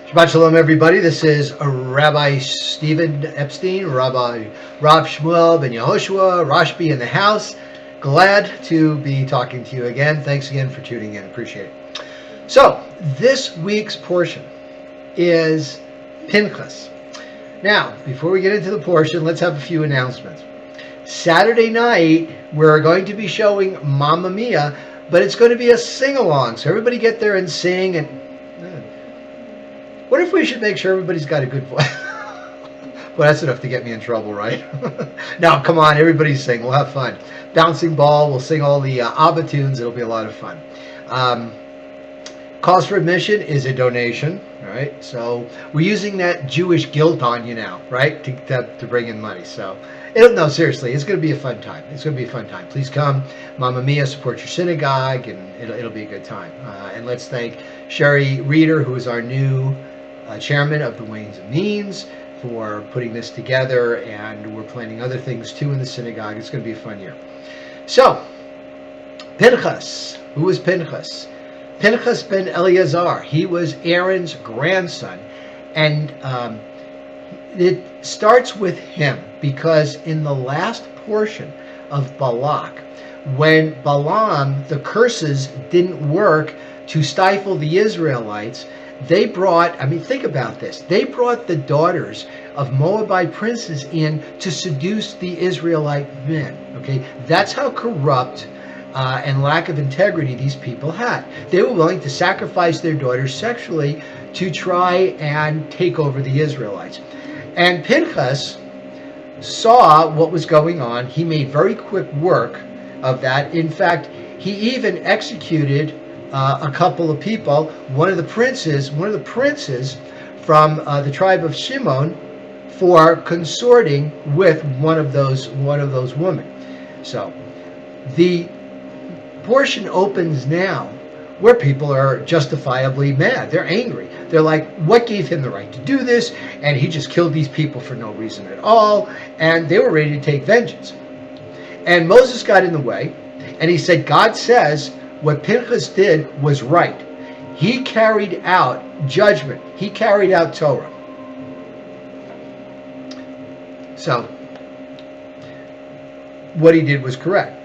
Shabbat Shalom, everybody. This is Rabbi Stephen Epstein, Rabbi Rob Shmuel Ben Yehoshua, Rashbi in the house. Glad to be talking to you again. Thanks again for tuning in. Appreciate it. So, this week's portion is Pinchas. Now, before we get into the portion, let's have a few announcements. Saturday night, we're going to be showing Mamma Mia, but it's going to be a sing-along. So everybody get there and sing. And what if we should make sure everybody's got a good voice? Well, that's enough to get me in trouble, right? Now, come on, everybody sing. We'll have fun. Bouncing Ball, we'll sing all the ABBA tunes. It'll be a lot of fun. Cost for admission is a donation, all right? So we're using that Jewish guilt on you now, right, to bring in money. So, no, seriously, it's going to be a fun time. It's going to be a fun time. Please come. Mamma Mia, support your synagogue, and it'll be a good time. And let's thank Sherry Reeder, who is our new chairman of the Ways and Means, for putting this together, and we're planning other things too in the synagogue. It's going to be a fun year. So, Pinchas. Who was Pinchas? Pinchas ben Eleazar. He was Aaron's grandson, and it starts with him because in the last portion of Balak, when Balaam, the curses didn't work to stifle the Israelites, they brought, think about this, they brought the daughters of Moabite princes in to seduce the Israelite men. Okay, that's how corrupt and lack of integrity these people had. They were willing to sacrifice their daughters sexually to try and take over the Israelites. And Pinchas saw what was going on. He made very quick work of that. In fact, he even executed a couple of people. One of the princes from the tribe of Shimon, for consorting with one of those women. So the portion opens now where people are justifiably mad. They're angry. They're like, what gave him the right to do this? And he just killed these people for no reason at all. And they were ready to take vengeance. And Moses got in the way, and he said, God says what Pinchas did was right. He carried out judgment. He carried out Torah. So, what he did was correct.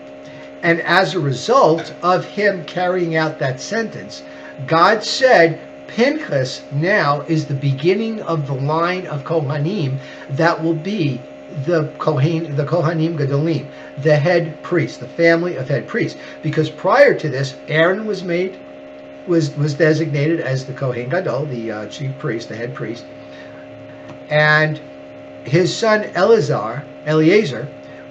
And as a result of him carrying out that sentence, God said Pinchas now is the beginning of the line of Kohanim that will be the Kohanim Gadolim, the head priest, the family of head priests. Because prior to this, Aaron was designated as the Kohen Gadol, the chief priest, the head priest, and his son Eleazar,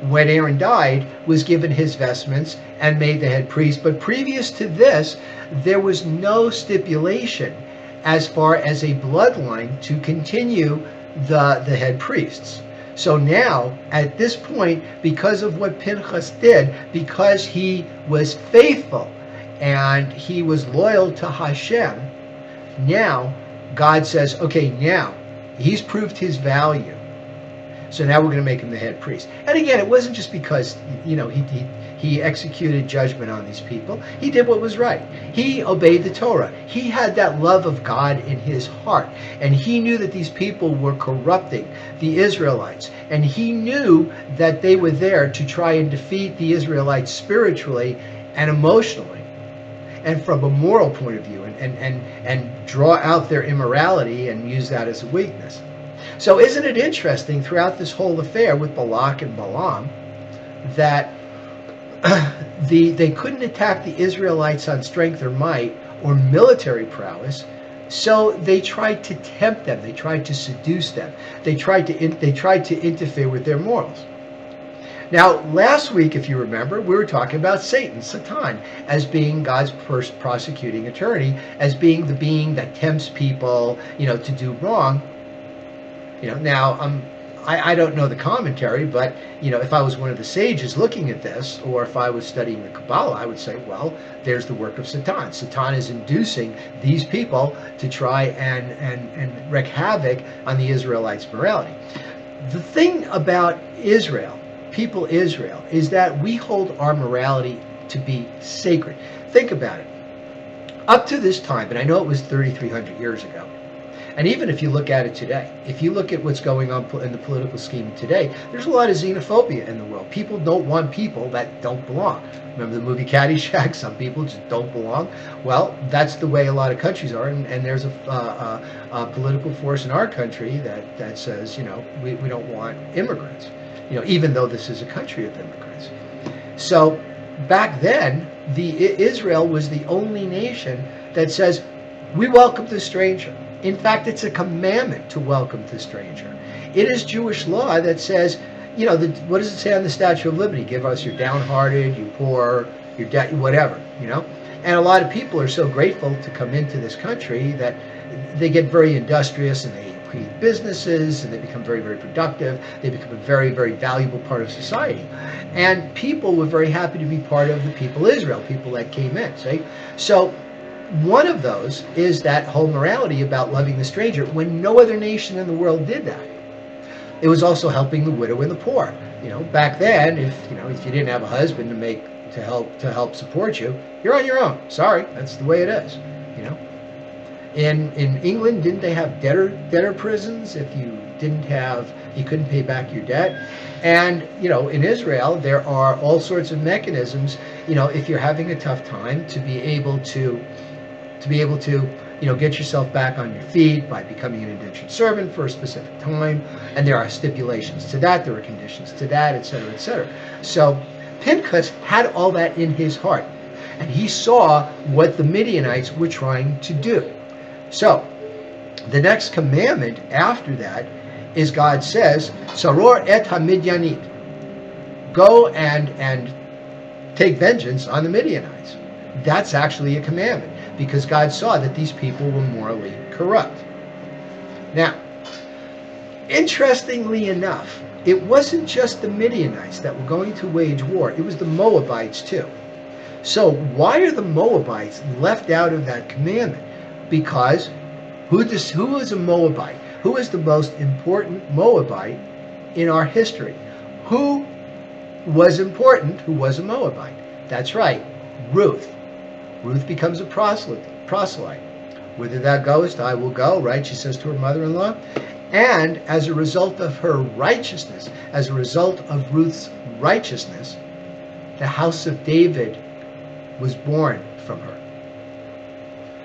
when Aaron died, was given his vestments and made the head priest. But previous to this, there was no stipulation as far as a bloodline to continue the head priests. So now, at this point, because of what Pinchas did, because he was faithful and he was loyal to Hashem, now God says, okay, now he's proved his value. So now we're going to make him the head priest. And again, it wasn't just because, he executed judgment on these people. He did what was right. He obeyed the Torah. He had that love of God in his heart. And he knew that these people were corrupting the Israelites. And he knew that they were there to try and defeat the Israelites spiritually and emotionally, and from a moral point of view, and draw out their immorality and use that as a weakness. So isn't it interesting throughout this whole affair with Balak and Balaam that they couldn't attack the Israelites on strength or might or military prowess, so they tried to tempt them, they tried to seduce them, they tried to interfere with their morals. Now, last week, if you remember, we were talking about Satan, as being God's first prosecuting attorney, as being the being that tempts people, to do wrong. Now, I don't know the commentary, but, if I was one of the sages looking at this, or if I was studying the Kabbalah, I would say, well, there's the work of Satan. Satan is inducing these people to try and wreak havoc on the Israelites' morality. The thing about people Israel, is that we hold our morality to be sacred. Think about it. Up to this time, and I know it was 3,300 years ago, And even if you look at it today, if you look at what's going on in the political scheme today, there's a lot of xenophobia in the world. People don't want people that don't belong. Remember the movie Caddyshack? Some people just don't belong. Well, that's the way a lot of countries are, and there's a political force in our country that says, we don't want immigrants, even though this is a country of immigrants. So back then, Israel was the only nation that says, we welcome the stranger. In fact, it's a commandment to welcome the stranger. It is Jewish law that says, what does it say on the Statue of Liberty? Give us your downhearted, you poor, your whatever, And a lot of people are so grateful to come into this country that they get very industrious and they create businesses and they become very, very productive. They become a very, very valuable part of society. And people were very happy to be part of the people of Israel, people that came in, see? So one of those is that whole morality about loving the stranger when no other nation in the world did that. It was also helping the widow and the poor. Back then, if you didn't have a husband to help support you, you're on your own. Sorry, that's the way it is. In England, didn't they have debtor prisons if you couldn't pay back your debt? And in Israel, there are all sorts of mechanisms. If you're having a tough time, to be able to get yourself back on your feet by becoming an indentured servant for a specific time. And there are stipulations to that, there are conditions to that, etc., etc. So Pinchas had all that in his heart. And he saw what the Midianites were trying to do. So the next commandment after that is God says, Saror et ha-Midyanit. Go and take vengeance on the Midianites. That's actually a commandment, because God saw that these people were morally corrupt. Now, interestingly enough, it wasn't just the Midianites that were going to wage war, it was the Moabites too. So why are the Moabites left out of that commandment? Because who is a Moabite? Who is the most important Moabite in our history? Who was important, who was a Moabite? That's right, Ruth. Ruth becomes a proselyte. Whither thou goest, I will go, right? She says to her mother-in-law. And as a result of her righteousness, as a result of Ruth's righteousness, the house of David was born from her.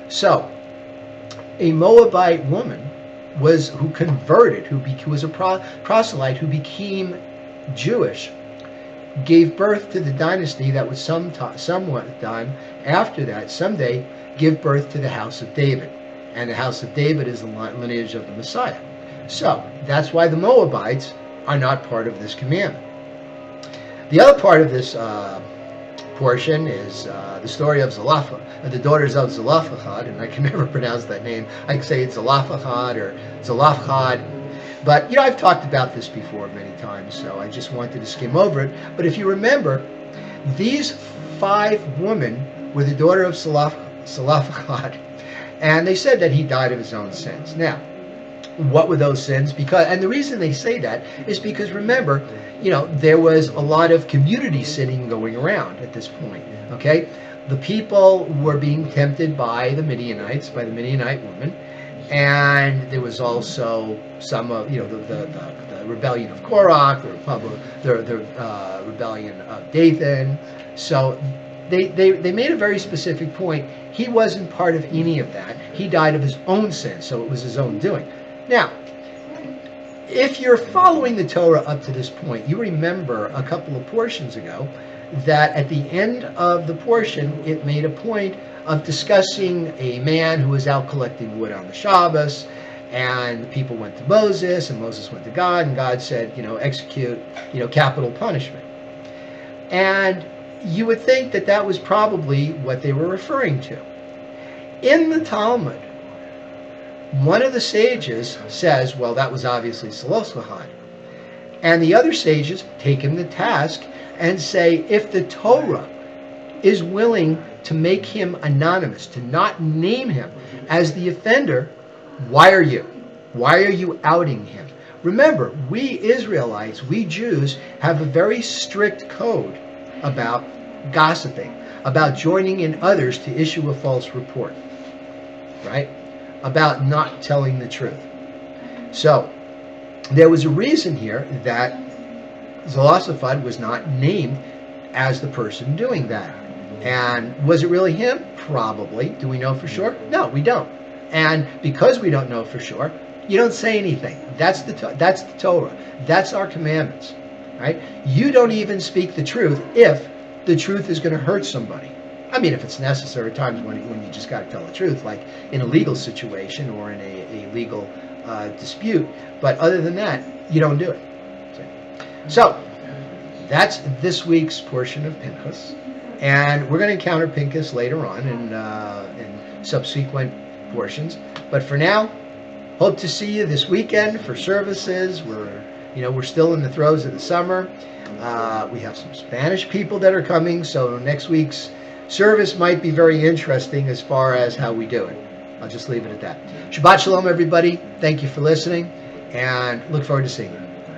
So, a Moabite woman who converted, who was a proselyte, who became Jewish, gave birth to the dynasty that would somewhat time after that, someday, give birth to the house of David. And the house of David is the lineage of the Messiah. So, that's why the Moabites are not part of this commandment. The other part of this portion is the story of Zelophehad, the daughters of Zelophehad, and I can never pronounce that name. I can say it's Zelophehad or Zelophehad. But, I've talked about this before many times, so I just wanted to skim over it. But if you remember, these 5 women were the daughter of Zelophehad, and they said that he died of his own sins. Now, what were those sins? And the reason they say that is because, remember, there was a lot of community sinning going around at this point, okay? The people were being tempted by the Midianites, by the Midianite woman, and there was also some of, the rebellion of Korach, the rebellion of Dathan. So they made a very specific point. He wasn't part of any of that. He died of his own sin, so it was his own doing. Now, if you're following the Torah up to this point, you remember a couple of portions ago that at the end of the portion, it made a point of discussing a man who was out collecting wood on the Shabbos, and the people went to Moses, and Moses went to God, and God said, execute, capital punishment. And you would think that that was probably what they were referring to. In the Talmud, one of the sages says, well, that was obviously Zelophehad. And the other sages take him to task and say, if the Torah is willing to make him anonymous, to not name him as the offender, why are you? Why are you outing him? Remember, we Israelites, we Jews, have a very strict code about gossiping, about joining in others to issue a false report, right? about not telling the truth. So there was a reason here that Zelophehad was not named as the person doing that. And was it really him? Probably. Do we know for sure? No, we don't. And because we don't know for sure, you don't say anything. That's the Torah. That's our commandments, right? You don't even speak the truth if the truth is going to hurt somebody. I mean, if it's necessary, times when you just got to tell the truth, like in a legal situation or in a legal dispute. But other than that, you don't do it. So that's this week's portion of Pinchas, and we're going to encounter Pinchas later on in subsequent portions. But for now, hope to see you this weekend for services. We're still in the throes of the summer. We have some Spanish people that are coming, so next week's service might be very interesting as far as how we do it. I'll just leave it at that. Shabbat Shalom, everybody. Thank you for listening, and look forward to seeing you.